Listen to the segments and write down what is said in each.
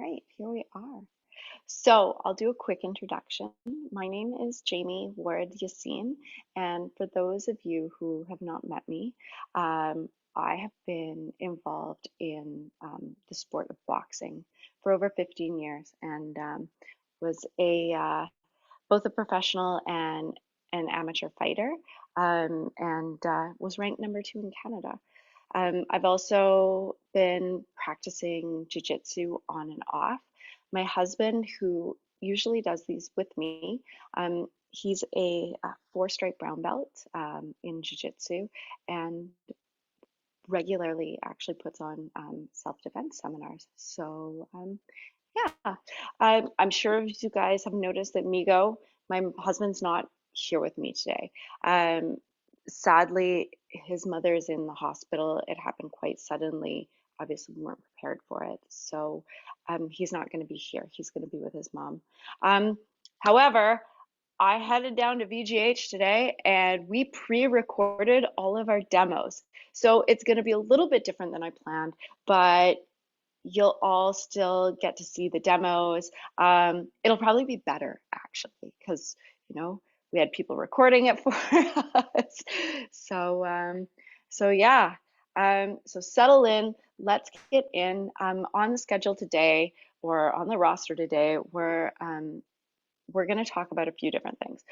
right, here we are. So I'll do a quick introduction. My name is Jamie Ward Yassine, and for those of you who have not met me, I have been involved in the sport of boxing for over 15 years and was a both a professional and an amateur fighter, and was ranked number 2 in Canada. I've also been practicing jujitsu on and off. My husband, who usually does these with me, he's a 4 stripe brown belt in jujitsu and regularly actually puts on self-defense seminars. So yeah, I'm sure you guys have noticed that Migo, my husband's not here with me today. Um, Sadly, his mother is in the hospital. It happened quite suddenly. Obviously, we weren't prepared for it. So he's not going to be here. He's going to be with his mom. However, I headed down to VGH today and we pre-recorded all of our demos. So it's going to be a little bit different than I planned, but you'll all still get to see the demos. It'll probably be better actually, because we had people recording it for us. So yeah. So settle in. Let's get in. On the schedule today, or on the roster today, we're going to talk about a few different things.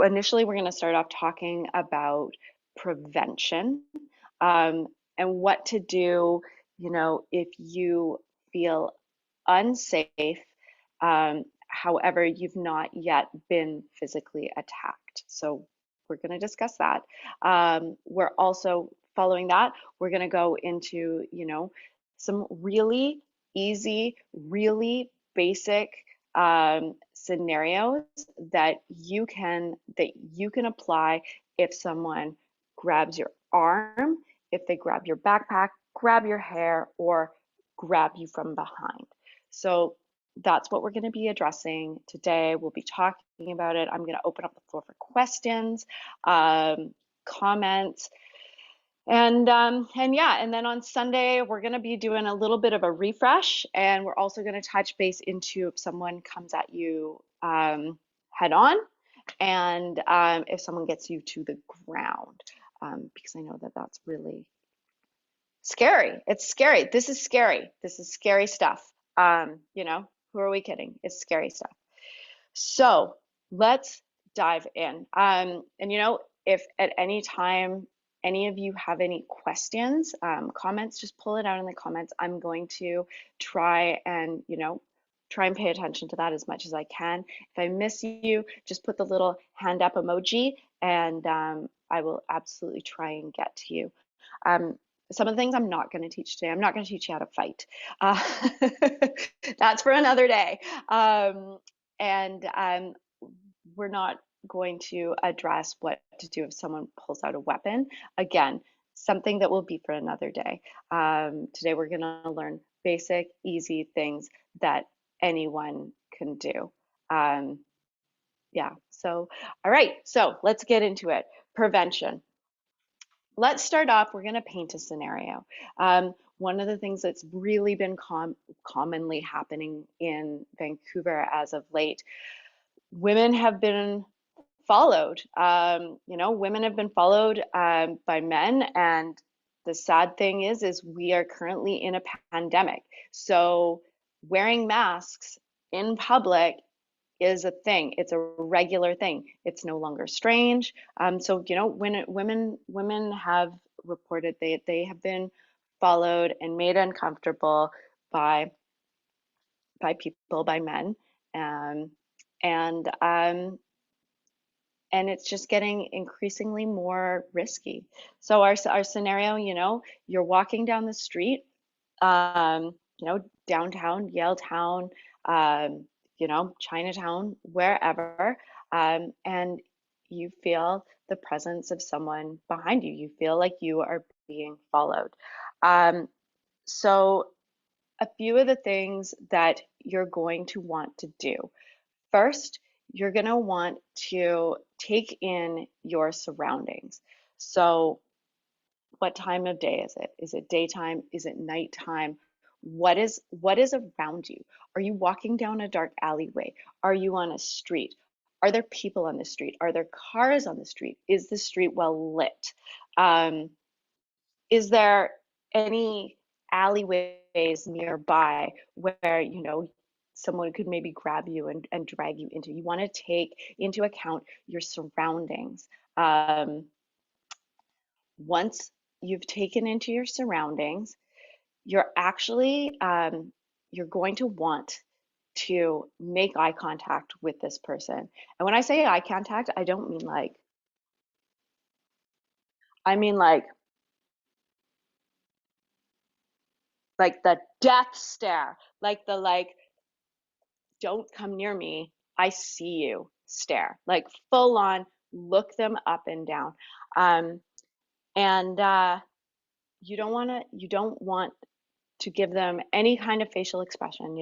Initially, we're going to start off talking about prevention, and what to do, if you feel unsafe, however, you've not yet been physically attacked. So we're going to discuss that. We're also following that, we're going to go into, some really easy, really basic scenarios that you can apply if someone grabs your arm, if they grab your backpack, grab your hair, or grab you from behind. So that's what we're going to be addressing today. We'll be talking about it. I'm going to open up the floor for questions, comments, and yeah, and then on Sunday we're going to be doing a little bit of a refresh, and we're also going to touch base into if someone comes at you head on, and if someone gets you to the ground, because I know that that's really scary. It's scary. This is scary. This is scary stuff. Who are we kidding? It's scary stuff. So let's dive in. And if at any time any of you have any questions, comments, just pull it out in the comments. I'm going to try and pay attention to that as much as I can. If I miss you, just put the little hand up emoji, and I will absolutely try and get to you. Some of the things I'm not going to teach today. I'm not going to teach you how to fight. That's for another day. And we're not going to address what to do if someone pulls out a weapon. Again, something that will be for another day. Today we're going to learn basic, easy things that anyone can do. Yeah, so all right, so let's get into it. Prevention. Let's start off, we're going to paint a scenario. One of the things that's really been commonly happening in Vancouver as of late, women have been followed. Women have been followed by men, and the sad thing is we are currently in a pandemic. So wearing masks in public is a thing. It's a regular thing. It's no longer strange. So when women have reported they have been followed and made uncomfortable by people, by men, and it's just getting increasingly more risky. So our scenario, you're walking down the street, downtown, Yaletown, Chinatown, wherever, and you feel the presence of someone behind you. You feel like you are being followed. So a few of the things that you're going to want to do. First, you're going to want to take in your surroundings. So what time of day is it? Is it daytime? Is it nighttime? what is around you? Are you walking down a dark alleyway? Are you on a street? Are there people on the street? Are there cars on the street? Is the street well lit? Um, is there any alleyways nearby where, someone could maybe grab you and drag you into? You want to take into account your surroundings. Um, Once you've taken into your surroundings, you're actually you're going to want to make eye contact with this person. And when I say eye contact, I don't mean I mean like the death stare, like the don't come near me, I see you stare, like full on look them up and down. Um, and you don't want to give them any kind of facial expression,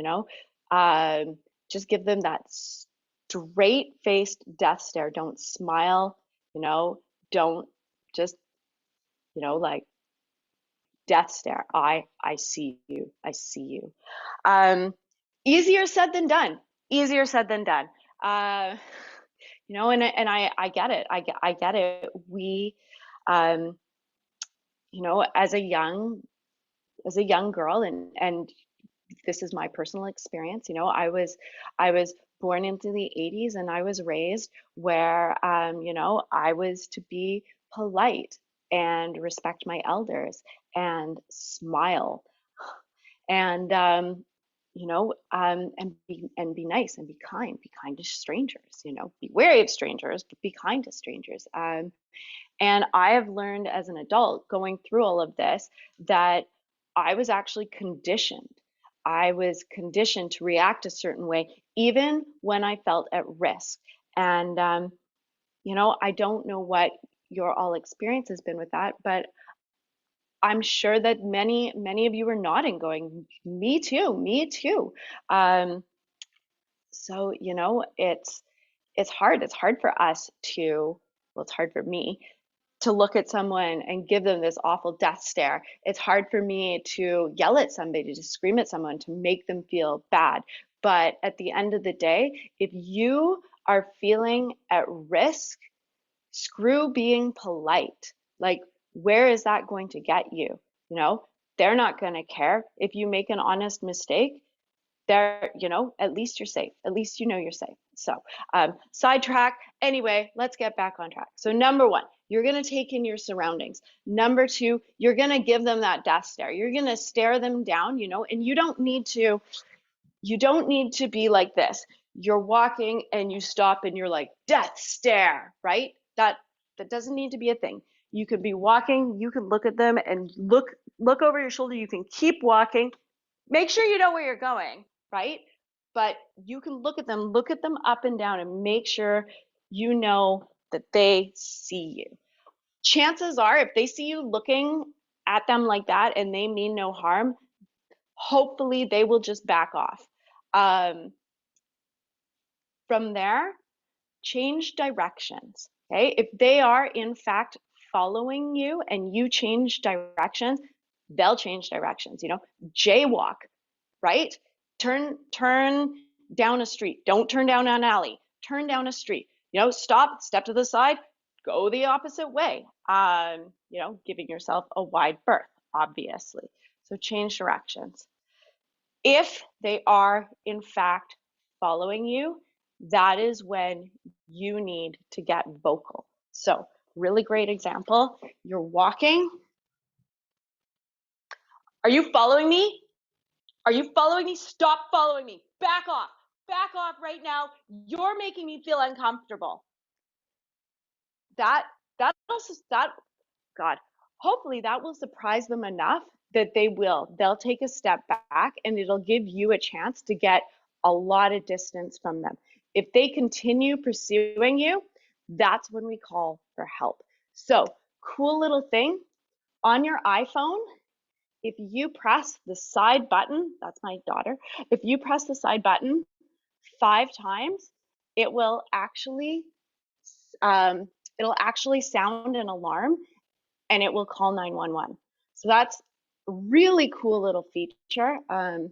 just give them that straight faced death stare. Don't smile, you know, don't just, like death stare. I see you. I see you. Um, Easier said than done. Easier said than done. Uh, and I get it. I get it. We, um, as a young girl, and this is my personal experience. I was born into the 80s, and I was raised where, I was to be polite and respect my elders and smile and, and be nice and be kind to strangers, be wary of strangers, but be kind to strangers. And I have learned as an adult going through all of this that I was actually conditioned. I was conditioned to react a certain way, even when I felt at risk. And, I don't know what your all experience has been with that, but I'm sure that many of you are nodding, going, me too, me too. Um, so, it's hard. It's hard for us to, well, it's hard for me to look at someone and give them this awful death stare. It's hard for me to yell at somebody, to scream at someone, to make them feel bad. But at the end of the day, if you are feeling at risk, screw being polite. Like, where is that going to get you? You know, they're not going to care if you make an honest mistake. At least you're safe. At least you're safe. So, sidetrack. Anyway, let's get back on track. So, number one, you're going to take in your surroundings. Number two, you're going to give them that death stare. You're going to stare them down, and you don't need to be like this. You're walking and you stop and you're like, death stare, right? That doesn't need to be a thing. You could be walking, you can look at them and look over your shoulder. You can keep walking. Make sure you know where you're going, right? But you can look at them up and down and make sure you know that they see you. Chances are, if they see you looking at them like that and they mean no harm, hopefully they will just back off. Um, from there, change directions. Okay. If they are in fact following you and you change directions, they'll change directions. Jaywalk, right? Turn down a street. Don't turn down an alley. Turn down a street. Stop, step to the side, go the opposite way. Giving yourself a wide berth, obviously. So change directions. If they are in fact following you, that is when you need to get vocal. So, really great example. You're walking. Are you following me? Are you following me? Stop following me. Back off. Back off right now. You're making me feel uncomfortable. That also that God, hopefully that will surprise them enough that they'll take a step back, and it'll give you a chance to get a lot of distance from them. If they continue pursuing you, that's when we call for help. So, cool little thing on your iPhone, if you press the side button, that's my daughter, if you press the side button 5 times, it will actually it'll actually sound an alarm, and it will call 911. So Really cool little feature. We'll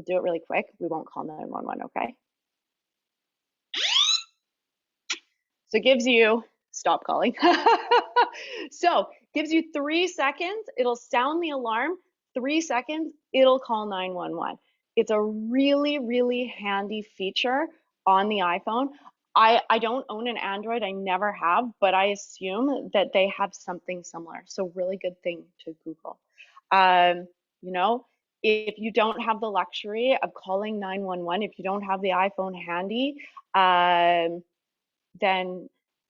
do it really quick. We won't call 911, okay? So it gives you, stop calling. So gives you 3 seconds. It'll sound the alarm. 3 seconds, it'll call 911. It's a really, really handy feature on the iPhone. I don't own an Android, I never have, but I assume that they have something similar. So really good thing to Google. Um, you know, if you don't have the luxury of calling 911, if you don't have the iPhone handy, then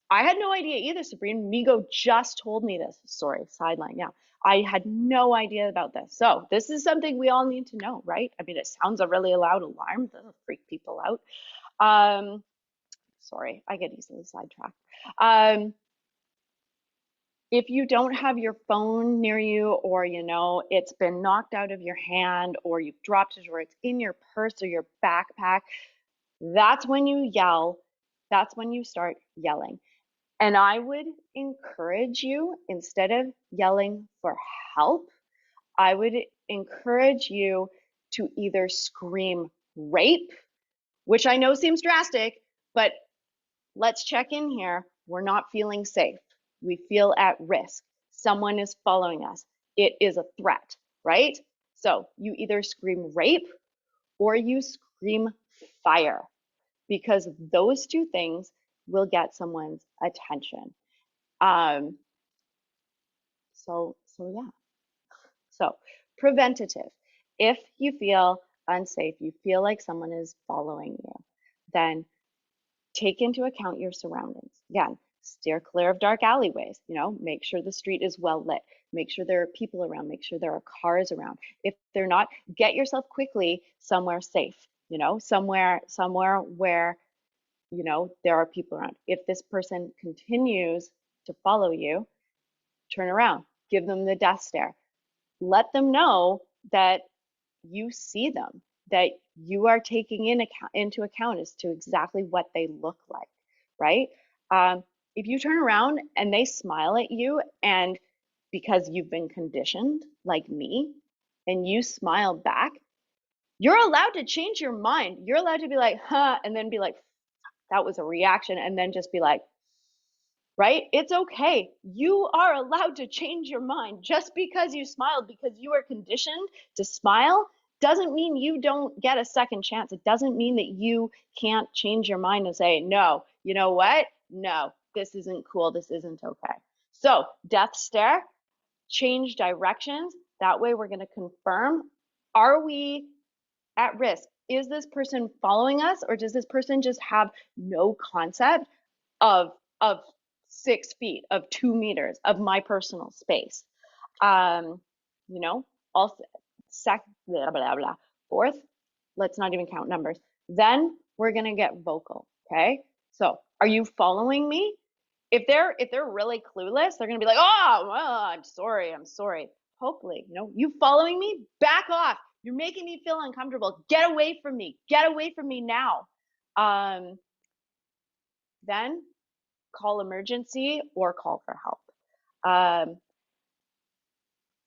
I had no idea either, Sabrina. Migo just told me this. Sorry, sideline. Yeah, I had no idea about this. So this is something we all need to know, right? I mean, it sounds a really loud alarm. That'll freak people out. Um, Sorry, I get easily sidetracked. Um, if you don't have your phone near you, or it's been knocked out of your hand, or you've dropped it, or it's in your purse or your backpack, that's when you yell. That's when you start yelling. And I would encourage you, instead of yelling for help, I would encourage you to either scream rape, which I know seems drastic, but let's check in here. We're not feeling safe. We feel at risk. Someone is following us. It is a threat, right? So you either scream rape or you scream fire, because those two things will get someone's attention. Um, so yeah. So preventative. If you feel unsafe, you feel like someone is following you, then take into account your surroundings. Again, steer clear of dark alleyways, make sure the street is well lit, make sure there are people around, make sure there are cars around. If they're not, get yourself quickly somewhere safe, somewhere where, there are people around. If this person continues to follow you, turn around, give them the death stare. Let them know that you see them, that you are taking into account as to exactly what they look like, right? If you turn around and they smile at you, and because you've been conditioned like me, and you smile back, you're allowed to change your mind. You're allowed to be like, huh, and then be like, that was a reaction, and then just be like, right? It's okay. You are allowed to change your mind. Just because you smiled, because you are conditioned to smile, doesn't mean you don't get a second chance. It doesn't mean that you can't change your mind and say, no, you know what? No, this isn't cool. This isn't okay. So, death stare, change directions. That way, we're going to confirm, are we at risk? Is this person following us, or does this person just have no concept of of 6 feet, of 2 meters, of my personal space? Um, you know, also blah, blah, blah. Fourth, let's not even count numbers. Then we're gonna get vocal. Okay. So are you following me? If they're really clueless, they're gonna be like, oh well, I'm sorry, I'm sorry. Hopefully, you following me? Back off. You're making me feel uncomfortable. Get away from me. Get away from me now. Um, then call emergency or call for help.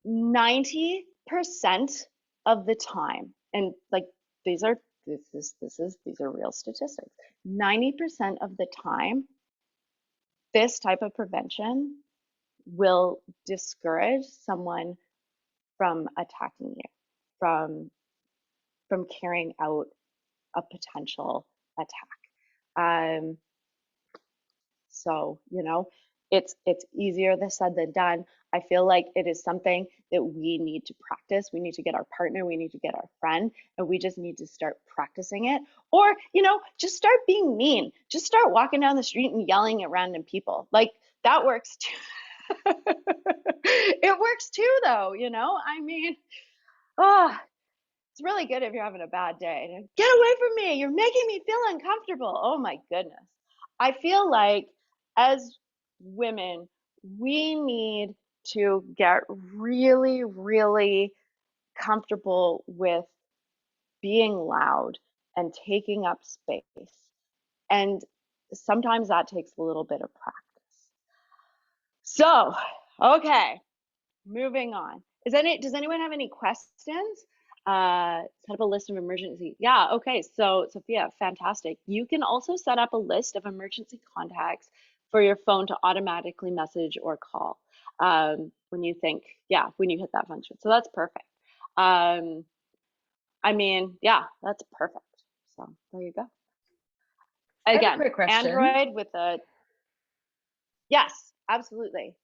90% of the time, and like these are these are real statistics. 90% of the time, this type of prevention will discourage someone from attacking you, from carrying out a potential attack. Um, So, it's easier said than done. I feel like it is something that we need to practice. We need to get our partner, we need to get our friend, and we just need to start practicing it. Or, just start being mean. Just start walking down the street and yelling at random people. Like, that works too. It works too, though, I mean, oh, it's really good if you're having a bad day. Get away from me. You're making me feel uncomfortable. Oh my goodness. I feel like as women, we need to get really, really comfortable with being loud and taking up space. And sometimes that takes a little bit of practice. So, okay, moving on. Does anyone have any questions? Set up a list of emergency. Yeah, okay. So Sophia, fantastic. You can also set up a list of emergency contacts for your phone to automatically message or call when you think, yeah, when you hit that function. So that's perfect. Um, I mean, yeah, that's perfect. So there you go. I have a Again, quick question. Android with a, yes, absolutely.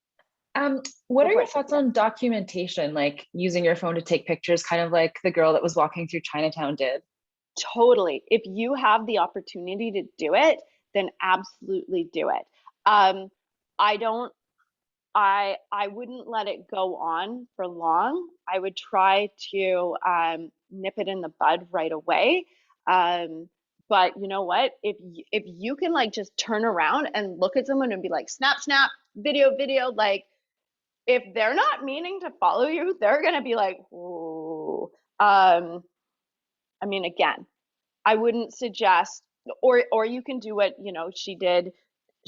What Go are for your it, thoughts Sophia. on documentation, like using your phone to take pictures, kind of like the girl that was walking through Chinatown did? Totally. If you have the opportunity to do it, then absolutely do it. Um, I don't, I wouldn't let it go on for long. I would try to nip it in the bud right away. But you know what? If you can like just turn around and look at someone and be like, snap, snap, video, video, like if they're not meaning to follow you, they're gonna be like, ooh. I mean, again, I wouldn't suggest, or you can do what, you know, she did.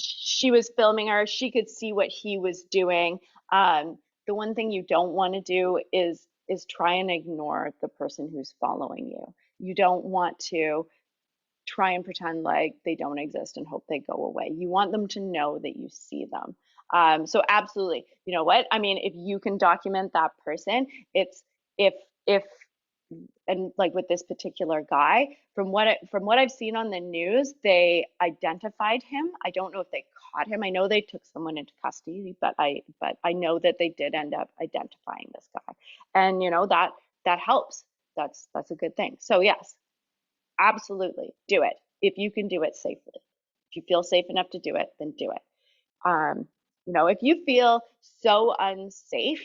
She was filming her, she could see what he was doing. The one thing you don't want to do is try and ignore the person who's following you. You don't want to try and pretend like they don't exist and hope they go away. You want them to know that you see them. So absolutely, you know what? I mean, if you can document that person, it's if and like with this particular guy, from what I've seen on the news, they identified him. I don't know if they caught him. I know they took someone into custody, but I know that they did end up identifying this guy, and you know that that helps. That's a good thing. So yes, absolutely do it if you can do it safely. If you feel safe enough to do it, then do it. Um, you know, if you feel so unsafe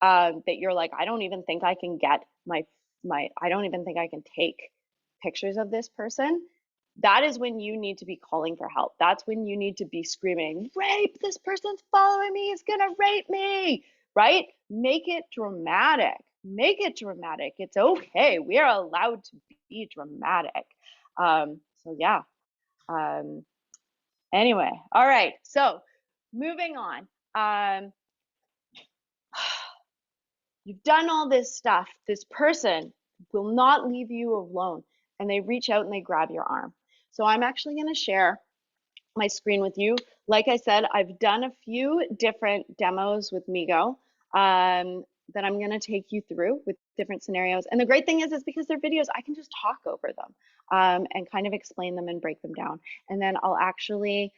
that you're like, I don't even think I can get I don't even think I can take pictures of this person. That is when you need to be calling for help. That's when you need to be screaming, rape, this person's following me, he's gonna rape me, right? Make it dramatic. Make it dramatic. It's okay. We are allowed to be dramatic. So yeah. Um, Anyway, all right. So moving on. Um, you've done all this stuff. This person will not leave you alone, and they reach out and they grab your arm. So I'm actually going to share my screen with you. Like I said, I've done a few different demos with Migo that I'm going to take you through with different scenarios. And the great thing is because they're videos, I can just talk over them and kind of explain them and break them down. And then I'll actually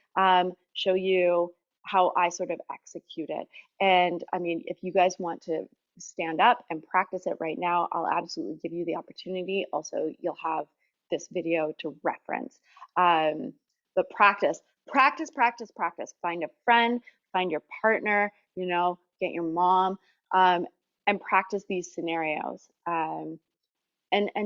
show you how I sort of execute it. And I mean, if you guys want to stand up and practice it right now, I'll absolutely give you the opportunity. Also, you'll have this video to reference. But practice, practice, practice, practice. Find a friend, find your partner, you know, get your mom, and practice these scenarios. And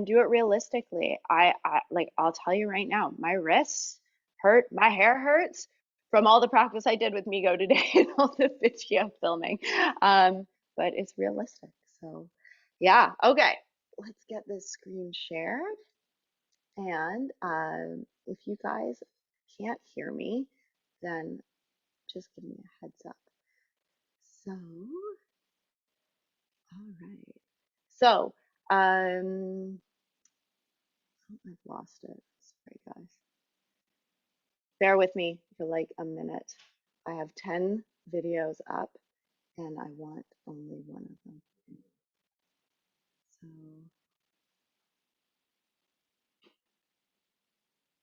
do it realistically. I like I'll tell you right now, my wrists hurt, my hair hurts from all the practice I did with Migo today and all the video filming. But it's realistic. So yeah, okay. Let's get this screen shared. And if you guys can't hear me, then just give me a heads up. So, all right. So, oh, I've lost it. Sorry, guys. Bear with me for like a minute. I have 10 videos up and I want only one of them. So,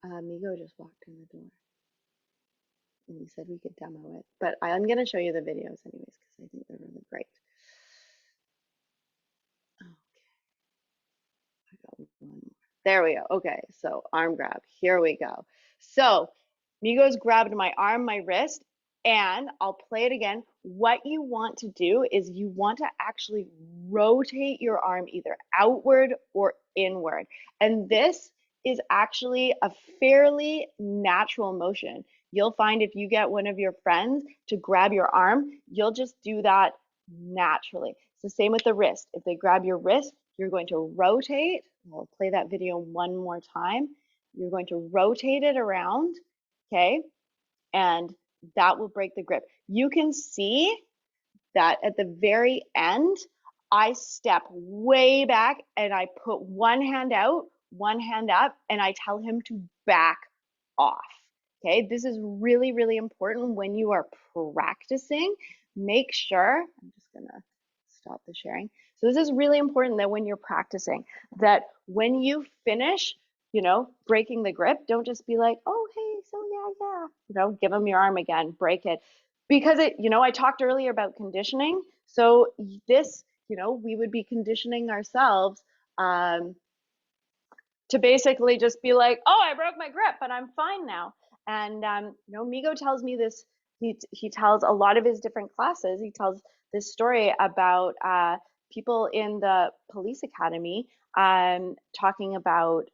Migo just walked in the door and he said we could demo it. But I'm going to show you the videos anyways because I think they're really great. Okay, I got one more. There we go. Okay, so arm grab. Here we go. So Migos grabbed my arm, my wrist, and I'll play it again. What you want to do is you want to actually rotate your arm either outward or inward. And this is actually a fairly natural motion. You'll find if you get one of your friends to grab your arm, you'll just do that naturally. It's the same with the wrist. If they grab your wrist, you're going to rotate. I'll play that video one more time. You're going to rotate it around, okay? And that will break the grip. You can see that at the very end, I step way back and I put one hand out, one hand up, and I tell him to back off. Okay, this is really, really important when you are practicing. Make sure, I'm just gonna stop the sharing. So this is really important that when you're practicing, that when you finish, breaking the grip, don't just be like, oh, hey, so yeah, give them your arm again, break it. Because I talked earlier about conditioning. So this, we would be conditioning ourselves to basically just be like, oh, I broke my grip, but I'm fine now. And Migo tells me this. He tells a lot of his different classes. He tells this story about people in the police academy talking about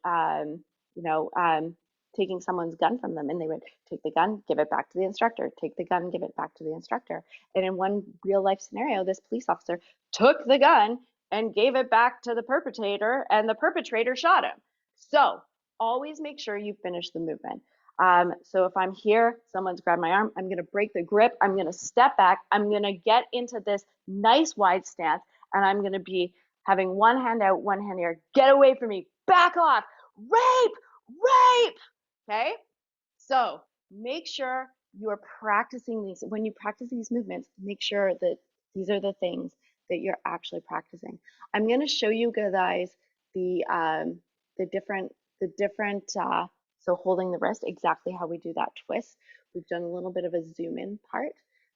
taking someone's gun from them, and they would take the gun, give it back to the instructor, take the gun, give it back to the instructor. And in one real life scenario, this police officer took the gun and gave it back to the perpetrator, and the perpetrator shot him. So always make sure you finish the movement. So if I'm here, someone's grabbed my arm, I'm going to break the grip. I'm going to step back. I'm going to get into this nice wide stance, and I'm going to be having one hand out, one hand here. Get away from me. Back off. Rape, rape. Okay. So make sure you are practicing these. When you practice these movements, make sure that these are the things that you're actually practicing. I'm going to show you guys the different so holding the wrist, exactly how we do that twist. We've done a little bit of a zoom in part,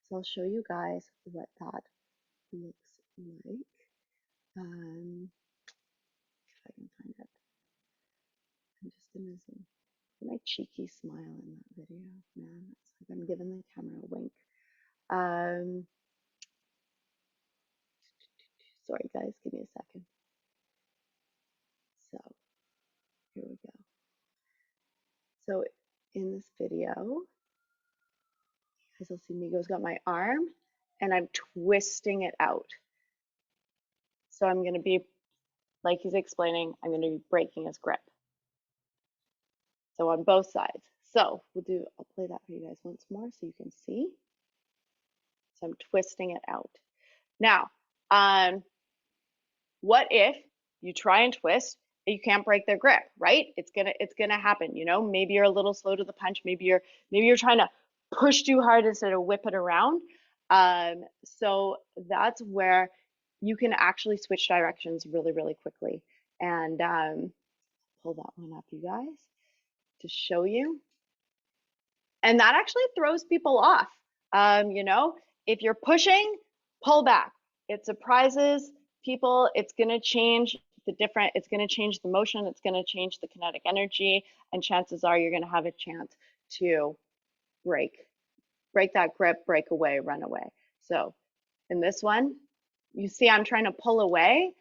so I'll show you guys what that looks like. If I can find it, I'm just gonna zoom. My cheeky smile in that video, man. It's like I'm giving the camera a wink. Sorry guys, give me a second. So here we go. So in this video, as you'll see, Migo's got my arm and I'm twisting it out. So I'm going to be, like he's explaining, I'm going to be breaking his grip. So on both sides. So I'll play that for you guys once more so you can see. So I'm twisting it out. Now, what if you try and twist and you can't break their grip, right? It's gonna happen, maybe you're a little slow to the punch, maybe you're trying to push too hard instead of whip it around. So that's where you can actually switch directions really, really quickly. And pull that one up, you guys, to show you. And that actually throws people off. If you're pushing, pull back. It surprises people. It's going to change it's going to change the motion. It's going to change the kinetic energy. And chances are you're going to have a chance to break that grip, break away, run away. So in this one, you see I'm trying to pull away.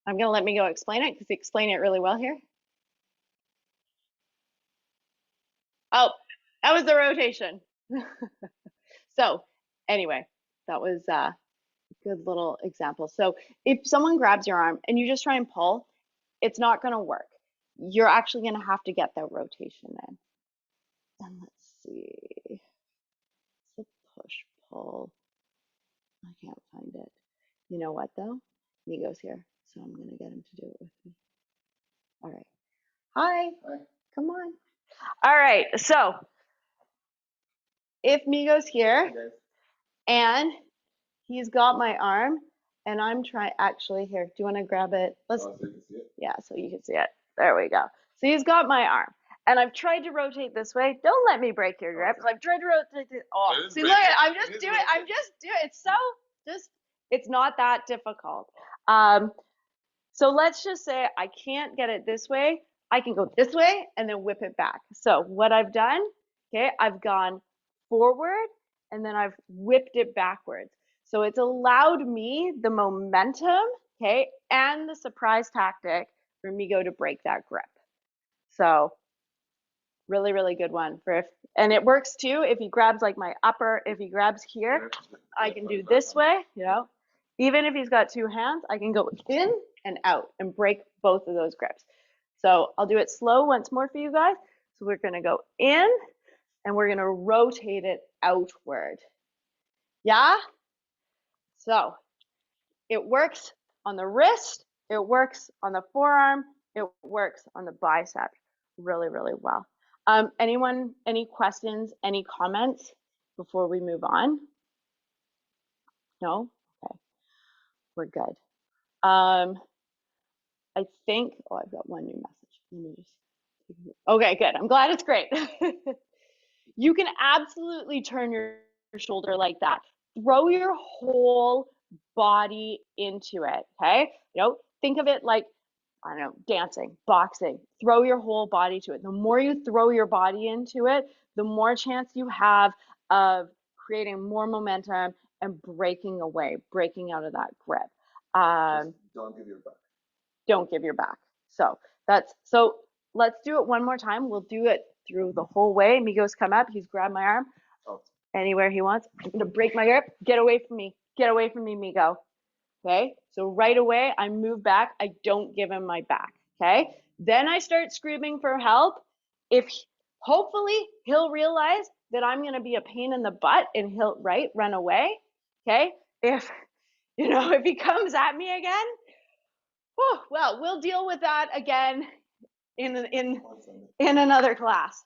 I'm going to let Migo explain it because he explained it really well here. Oh, that was the rotation. So anyway, that was a good little example. So if someone grabs your arm and you just try and pull, it's not going to work. You're actually going to have to get that rotation in. And let's see. It's a push pull. I can't find it. You know what though? Migo's here, so I'm going to get him to do it with me. All right. Hi. Hi. Come on. All right. So if Migo's here and he's got my arm and I'm trying, actually here, do you want to grab it? Let's, so you can see it. Yeah, so you can see it. There we go. So he's got my arm and I've tried to rotate this way. Don't let me break your grip. I've tried to rotate it. Oh, see, look, I'm just doing it. It's so it's not that difficult. So let's just say I can't get it this way. I can go this way and then whip it back. So what I've done, okay, I've gone forward and then I've whipped it backwards. So it's allowed me the momentum, okay, and the surprise tactic for Migo to break that grip. So really, really good one and it works too if he grabs like my upper, if he grabs here, I can do this way, even if he's got two hands, I can go in and out and break both of those grips. So I'll do it slow once more for you guys. So we're going to go in and we're going to rotate it outward. Yeah? So It works on the wrist, it works on the forearm, it works on the bicep really, really well. Anyone, any questions, any comments before we move on? No? Okay, we're good. I think, oh, I've got one new message. Let me just, okay, good. I'm glad it's great. You can absolutely turn your shoulder like that. Throw your whole body into it, okay? Think of it like, I don't know, dancing, boxing. Throw your whole body to it. The more you throw your body into it, the more chance you have of creating more momentum and breaking away, breaking out of that grip. Don't give your back. Don't give your back. So let's do it one more time. We'll do it through the whole way. Migo's come up, he's grabbed my arm anywhere he wants. I'm gonna break my grip. Get away from me. Get away from me, Migo. Okay, so right away I move back. I don't give him my back. Okay, then I start screaming for help. Hopefully he'll realize that I'm gonna be a pain in the butt and he'll run away. Okay, if he comes at me again, well, we'll deal with that again in another class.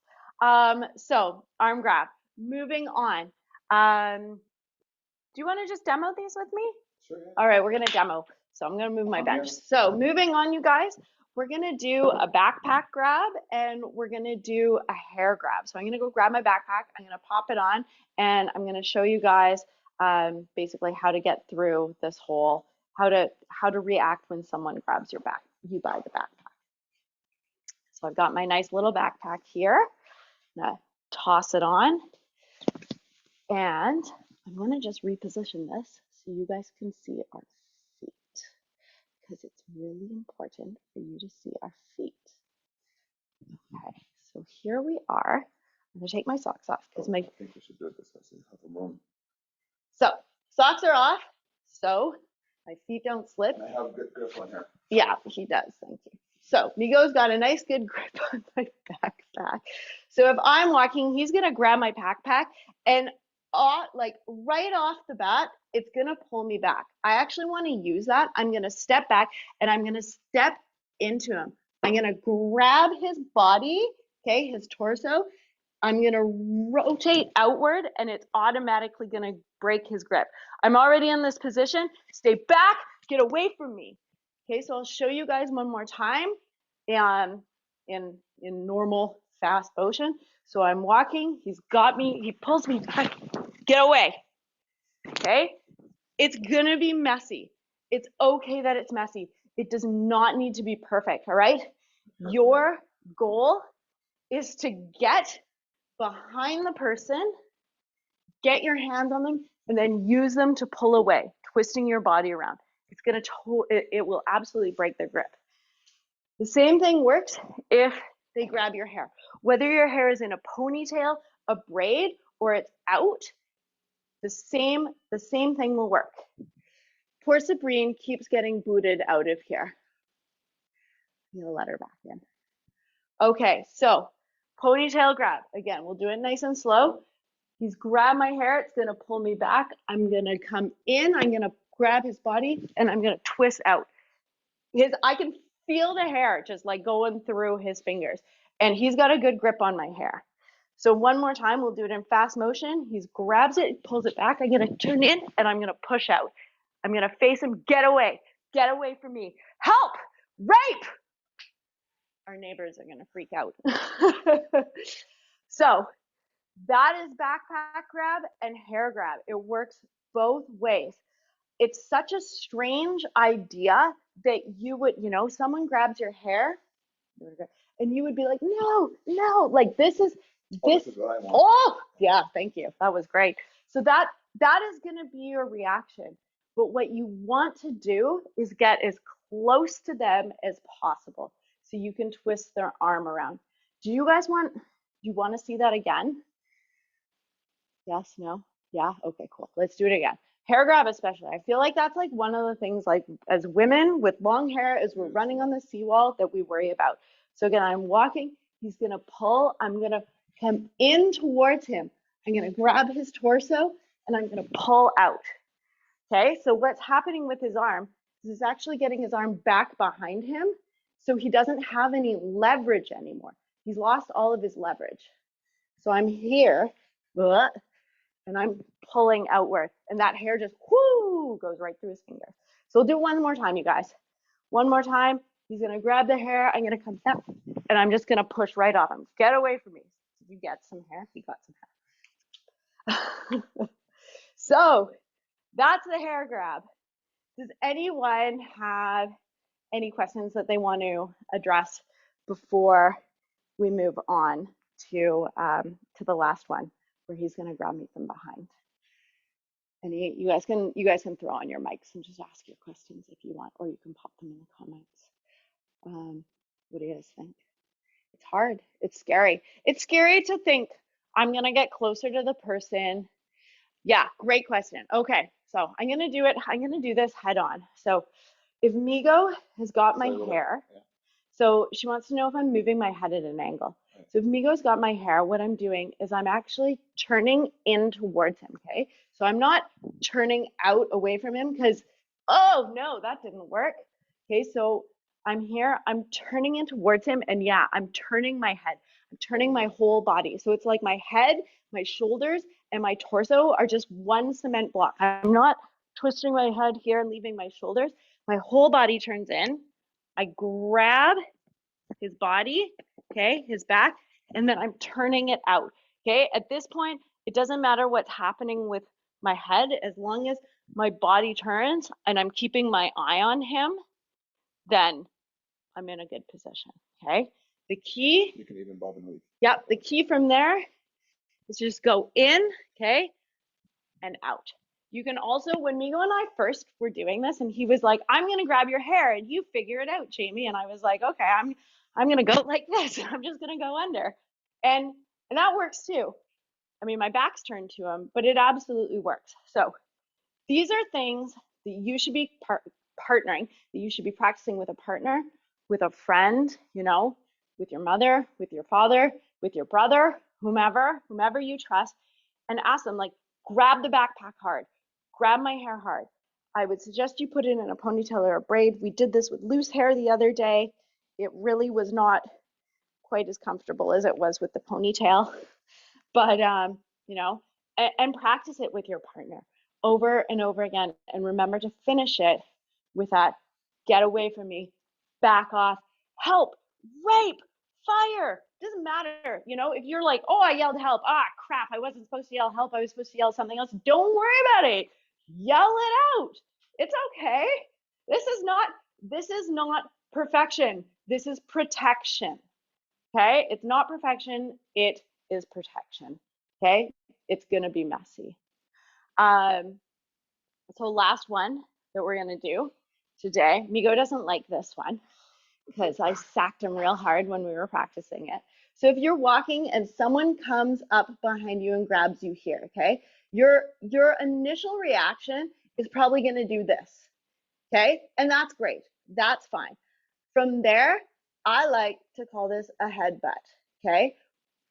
So arm grab. Moving on. Do you want to just demo these with me? Sure. Yeah. All right, we're gonna demo. So I'm gonna move my bench. So moving on, you guys, we're gonna do a backpack grab and we're gonna do a hair grab. So I'm gonna go grab my backpack. I'm gonna pop it on and I'm gonna show you guys basically how to get through this whole, how to react when someone grabs you by the backpack. So I've got my nice little backpack here. I'm gonna toss it on and I'm gonna just reposition this so you guys can see our feet because it's really important for you to see our feet. Okay, so here we are. I'm gonna take my socks off because I think we should do it this way so you have a room. So socks are off, so my feet don't slip. And I have good grip on here. Yeah, he does. Thank you. So Migo's got a nice good grip on my backpack. So if I'm walking, he's gonna grab my backpack and like right off the bat, it's gonna pull me back. I actually want to use that. I'm gonna step back and I'm gonna step into him. I'm gonna grab his body, okay, his torso. I'm gonna rotate outward and it's automatically gonna break his grip. I'm already in this position. Stay back, get away from me. Okay, so I'll show you guys one more time in normal fast motion. So I'm walking, he's got me, he pulls me back, get away. Okay, it's gonna be messy. It's okay that it's messy. It does not need to be perfect, all right? Your goal is to get behind the person, get your hands on them, and then use them to pull away, twisting your body around. It's gonna, it will absolutely break their grip. The same thing works if they grab your hair. Whether your hair is in a ponytail, a braid, or it's out, the same thing will work. Poor Sabrine keeps getting booted out of here. I'm gonna let her back in. Okay, so ponytail grab. Again, we'll do it nice and slow. He's grabbed my hair, it's gonna pull me back. I'm gonna come in, I'm gonna grab his body, and I'm gonna twist out. I can feel the hair just like going through his fingers. And he's got a good grip on my hair. So one more time, we'll do it in fast motion. He grabs it, pulls it back. I'm gonna turn in and I'm gonna push out. I'm gonna face him, get away from me. Help, rape. Our neighbors are gonna freak out. So that is backpack grab and hair grab. It works both ways. It's such a strange idea that you would, someone grabs your hair and you would be like, no, like this is what I want. Oh, yeah, thank you. That was great. So that is going to be your reaction. But what you want to do is get as close to them as possible so you can twist their arm around. Do you want to see that again? Yes, no? Yeah, okay, cool. Let's do it again. Hair grab especially. I feel like that's like one of the things like as women with long hair as we're running on the seawall that we worry about. So again, I'm walking, he's gonna pull, I'm gonna come in towards him. I'm gonna grab his torso and I'm gonna pull out, Okay, so what's happening with his arm is it's actually getting his arm back behind him, so he doesn't have any leverage anymore. He's lost all of his leverage. So I'm here, and I'm pulling outward, and that hair just whoo goes right through his fingers. So we'll do it one more time, you guys. One more time. He's gonna grab the hair. I'm gonna come up, and I'm just gonna push right off him. Get away from me. Did you get some hair? He got some hair. So that's the hair grab. Does anyone have any questions that they want to address before we move on to the last one, where he's going to grab me from behind? And you guys can throw on your mics and just ask your questions if you want, or you can pop them in the comments. What do you guys think? It's hard. It's scary. It's scary to think I'm going to get closer to the person. Yeah, great question. Okay, so I'm going to do it. I'm going to do this head on. So if Migo has got my hair, so she wants to know if I'm moving my head at an angle. So if Migo's got my hair, what I'm doing is I'm actually turning in towards him, okay? So I'm not turning out away from him because, oh no, that didn't work. Okay, so I'm here, I'm turning in towards him, and yeah, I'm turning my head. I'm turning my whole body. So it's like my head, my shoulders, and my torso are just one cement block. I'm not twisting my head here and leaving my shoulders. My whole body turns in. I grab his body, okay, his back, and then I'm turning it out, okay? At this point, it doesn't matter what's happening with my head, as long as my body turns and I'm keeping my eye on him, then I'm in a good position, okay? The key, You can even bob and weave. yep, the key from there is just go in, okay, and out. You can also, when Migo and I first were doing this, and he was like, I'm gonna grab your hair and you figure it out, Jamie. And I was like, okay, I'm gonna go like this. I'm just gonna go under. And that works too. I mean, my back's turned to him, but it absolutely works. So these are things that you should be partnering, that you should be practicing with a partner, with a friend, you know, with your mother, with your father, with your brother, whomever you trust, and ask them, like, grab the backpack hard, grab my hair hard. I would suggest you put it in a ponytail or a braid. We did this with loose hair the other day. It really was not quite as comfortable as it was with the ponytail, but you know, and practice it with your partner over and over again. And remember to finish it with that, get away from me, back off, help, rape, fire, doesn't matter. You know, if you're like, oh, I yelled help, ah, crap, I wasn't supposed to yell help, I was supposed to yell something else, don't worry about it, yell it out. It's okay. This is not perfection, this is protection. Okay, it's not perfection, it is protection. Okay, it's gonna be messy. So last one that we're gonna do today, Migo doesn't like this one because I sacked him real hard when we were practicing it. So if you're walking and someone comes up behind you and grabs you here, okay, your initial reaction is probably gonna do this, okay, and that's great, that's fine. From there, I like to call this a headbutt, okay?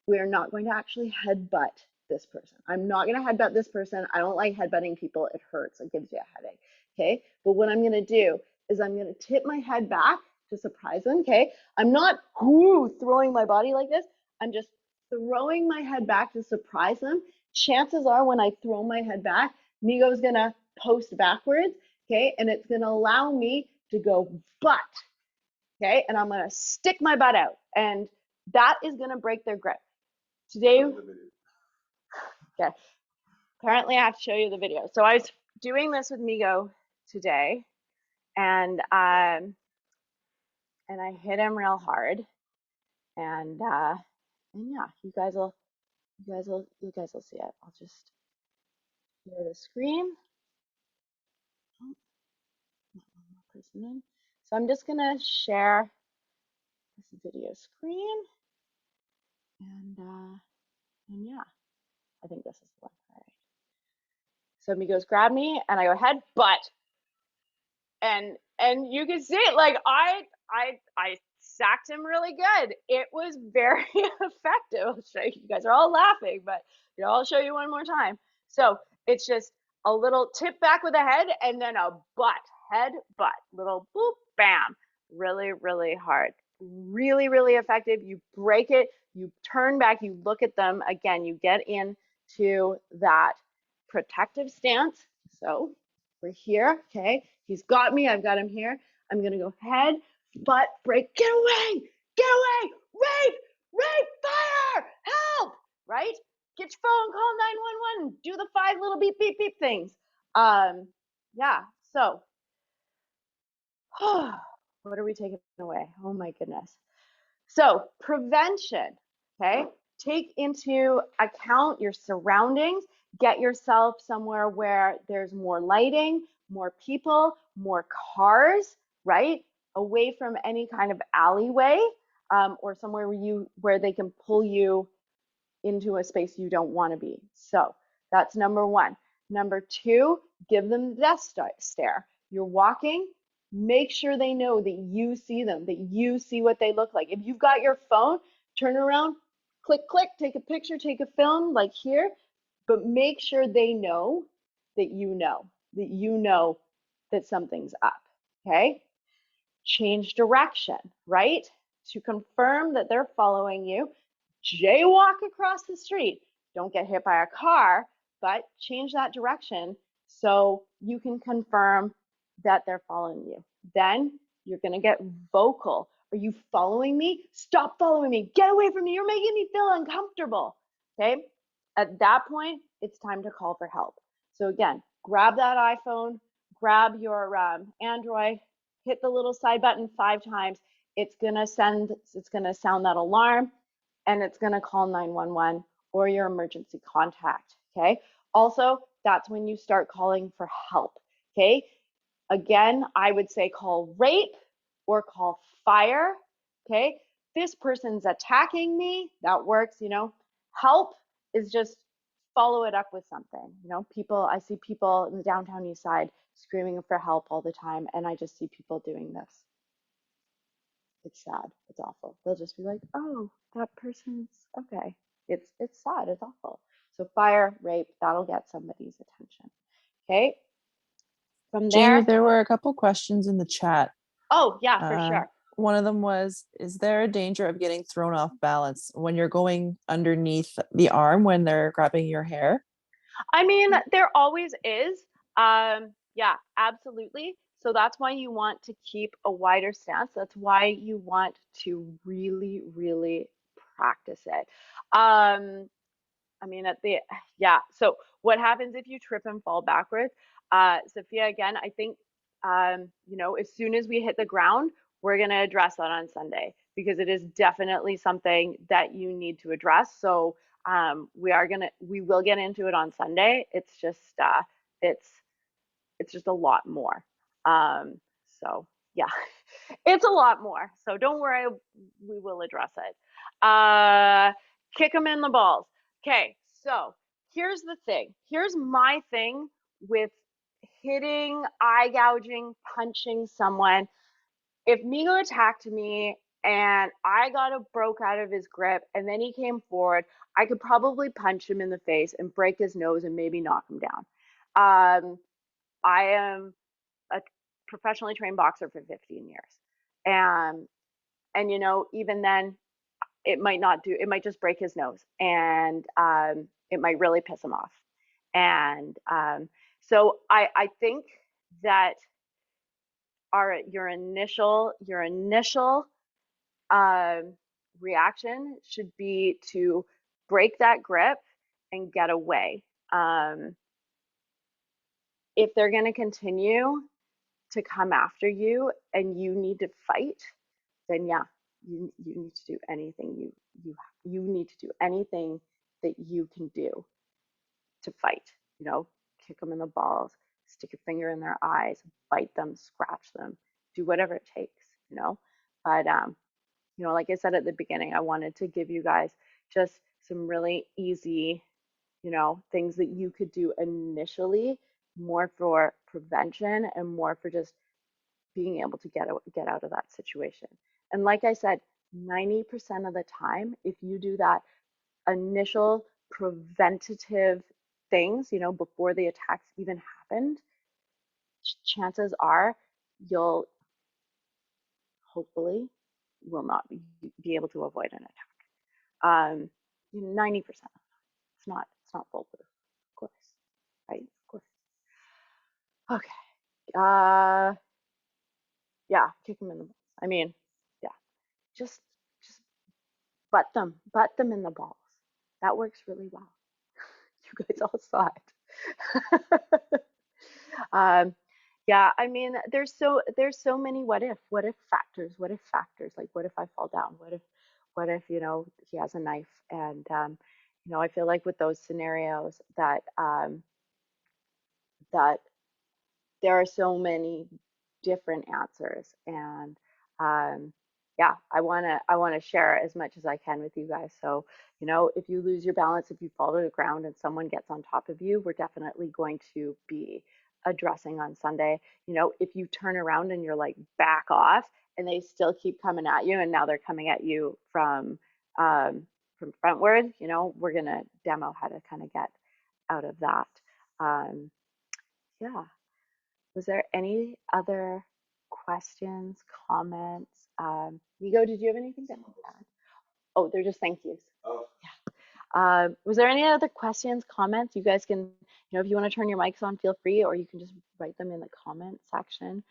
We're not going to actually headbutt this person. I'm not going to headbutt this person. I don't like headbutting people. It hurts. It gives you a headache, okay? But what I'm going to do is I'm going to tip my head back to surprise them, okay? I'm not throwing my body like this. I'm just throwing my head back to surprise them. Chances are when I throw my head back, Migo's going to post backwards, okay? And it's going to allow me to go butt, okay? And I'm going to stick my butt out. And that is going to break their grip. Today, okay, apparently I have to show you the video. So I was doing this with Migo today, and I hit him real hard, and yeah, you guys will see it. I'll just share the screen. Oh, not one more person in. So I'm just gonna share this video screen, and yeah, I think this is the one. All right. So Migo's grab me, and I go head butt. And you can see it, like I sacked him really good. It was very effective. I'll show you. You guys are all laughing, but you know, I'll show you one more time. So it's just a little tip back with a head, and then a butt, head, butt, little boop, bam. Really, really hard. Really, really effective. You break it, you turn back, you look at them. Again, you get into that protective stance. So we're here, okay? He's got me, I've got him here. I'm gonna go head, butt, break, get away, rape, rape, fire, help, right? Get your phone, call 911, do the 5 little beep, beep, beep things. Yeah, so what are we taking away? Oh my goodness. So prevention, okay? Take into account your surroundings. Get yourself somewhere where there's more lighting, more people, more cars, right? Away from any kind of alleyway, or somewhere where they can pull you into a space you don't want to be. So that's number one. Number two, give them the death stare. You're walking, make sure they know that you see them, that you see what they look like. If you've got your phone, turn around, click, click, take a picture, take a film like here, but make sure they know that you know that something's up, okay? Change direction, right? To confirm that they're following you, jaywalk across the street. Don't get hit by a car, but change that direction so you can confirm that they're following you. Then you're going to get vocal. Are you following me? Stop following me. Get away from me. You're making me feel uncomfortable. Okay? At that point, it's time to call for help. So again, grab that iPhone, grab your Android, hit the little side button 5 times. It's going to sound that alarm, and it's going to call 911 or your emergency contact, okay? Also, that's when you start calling for help, okay? Again, I would say call rape or call fire, okay? This person's attacking me, that works, Help is just follow it up with something, I see people in the downtown east side screaming for help all the time, and I just see people doing this. It's sad. It's awful. They'll just be like, "Oh, that person's okay." It's sad. It's awful. So fire, rape, that'll get somebody's attention. Okay. From Jamie, there, there were a couple questions in the chat. oh yeah, for Uh, sure. One of them was, is there a danger of getting thrown off balance when you're going underneath the arm when they're grabbing your hair? I mean, there always is. Yeah, absolutely. So that's why you want to keep a wider stance. That's why you want to really, really practice it. I mean, yeah. So what happens if you trip and fall backwards? Sophia, again, I think, as soon as we hit the ground, we're going to address that on Sunday because it is definitely something that you need to address. So we will get into it on Sunday. It's, it's just a lot more. So yeah, it's a lot more. So don't worry, we will address it. Kick them in the balls. Okay, so here's the thing. Here's my thing with hitting, eye gouging, punching someone. If Migo attacked me and I broke out of his grip and then he came forward, I could probably punch him in the face and break his nose and maybe knock him down. I am a professionally trained boxer for 15 years. And even then it might just break his nose and it might really piss him off. And so I think that your initial reaction should be to break that grip and get away. If they're going to continue to come after you and you need to fight, then yeah, you need to do anything you need to do anything that you can do to fight. Kick them in the balls, stick a finger in their eyes, bite them, scratch them, do whatever it takes. But like I said at the beginning, I wanted to give you guys just some really easy, things that you could do initially, more for prevention and more for just being able to get out of that situation. And like I said, 90% of the time, if you do that initial preventative things, you know, before the attacks even happened, chances are you'll hopefully will not be able to avoid an attack. 90%. It's not foolproof, of course, right? Of course. Okay. Uh, yeah, kick them in the balls. I mean, yeah, just just butt them in the balls. That works really well. You guys all saw it. Yeah, I mean, there's so many what if factors, like what if I fall down, what if you know he has a knife, and you know, I feel like with those scenarios that there are so many different answers, and um, yeah, I want to share as much as I can with you guys. So you know, if you lose your balance, if you fall to the ground and someone gets on top of you, we're definitely going to be addressing on Sunday. You know, if you turn around and you're like back off and they still keep coming at you, and now they're coming at you from frontward, you know, we're gonna demo how to kind of get out of that. um, yeah. Was there any other questions, comments? Nico, did you have anything to add? Oh, they're just thank yous. Oh, Was there any other questions, comments? You guys can, you know, if you want to turn your mics on, feel free, or you can just write them in the comment section.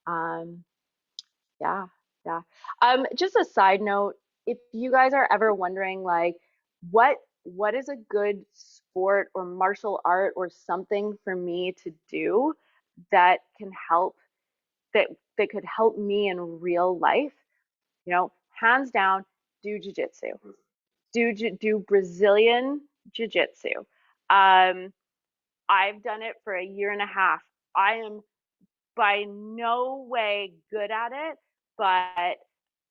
Um, yeah, yeah. Just a side note, if you guys are ever wondering, like, what is a good sport or martial art or something for me to do that can help that that could help me in real life, you know, hands down, do jujitsu. Do Brazilian jiu-jitsu. I've done it for a year and a half. I am by no way good at it, but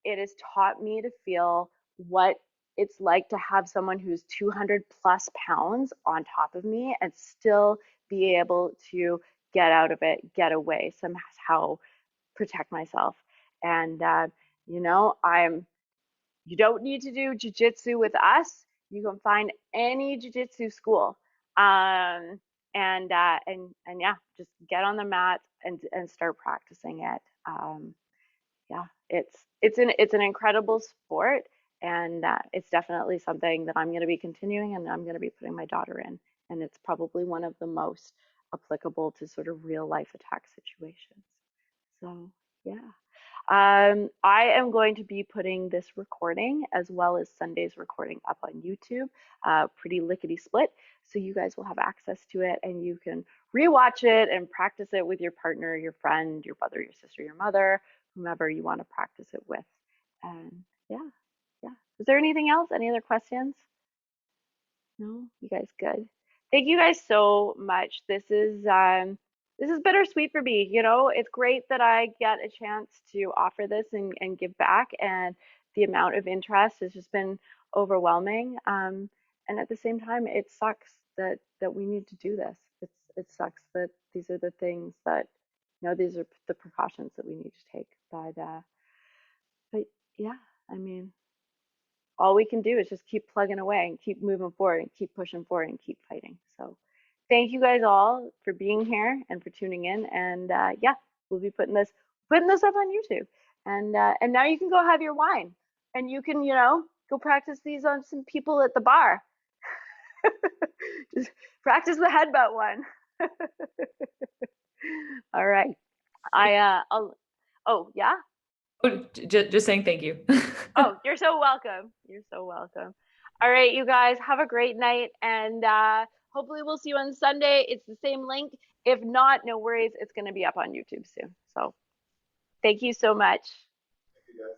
it has taught me to feel what it's like to have someone who's 200 plus pounds on top of me and still be able to get out of it, get away, somehow protect myself. And you know, you don't need to do jujitsu with us. You can find any jujitsu school. And yeah, just get on the mat and start practicing it. Yeah, it's an incredible sport, and it's definitely something that I'm going to be continuing, and I'm going to be putting my daughter in, and it's probably one of the most applicable to sort of real life attack situations. So yeah. I am going to be putting this recording as well as Sunday's recording up on YouTube, pretty lickety split. So you guys will have access to it and you can rewatch it and practice it with your partner, your friend, your brother, your sister, your mother, whomever you want to practice it with. And yeah, yeah. Is there anything else? Any other questions? No, you guys good. Thank you guys so much. This is bittersweet for me. You know, it's great that I get a chance to offer this and give back, and the amount of interest has just been overwhelming. And at the same time, it sucks that we need to do this. It sucks that these are the things that, you know, these are the precautions that we need to take. But yeah, I mean, all we can do is just keep plugging away and keep moving forward and keep pushing forward and keep fighting. So thank you guys all for being here and for tuning in. And yeah, we'll be putting this up on YouTube. And now you can go have your wine and you can, you know, go practice these on some people at the bar. Just practice the headbutt one. All right. Oh yeah. Oh, just saying thank you. Oh, you're so welcome. You're so welcome. All right, you guys, have a great night. And hopefully we'll see you on Sunday. It's the same link. If not, no worries. It's going to be up on YouTube soon. So thank you so much. thank you guys.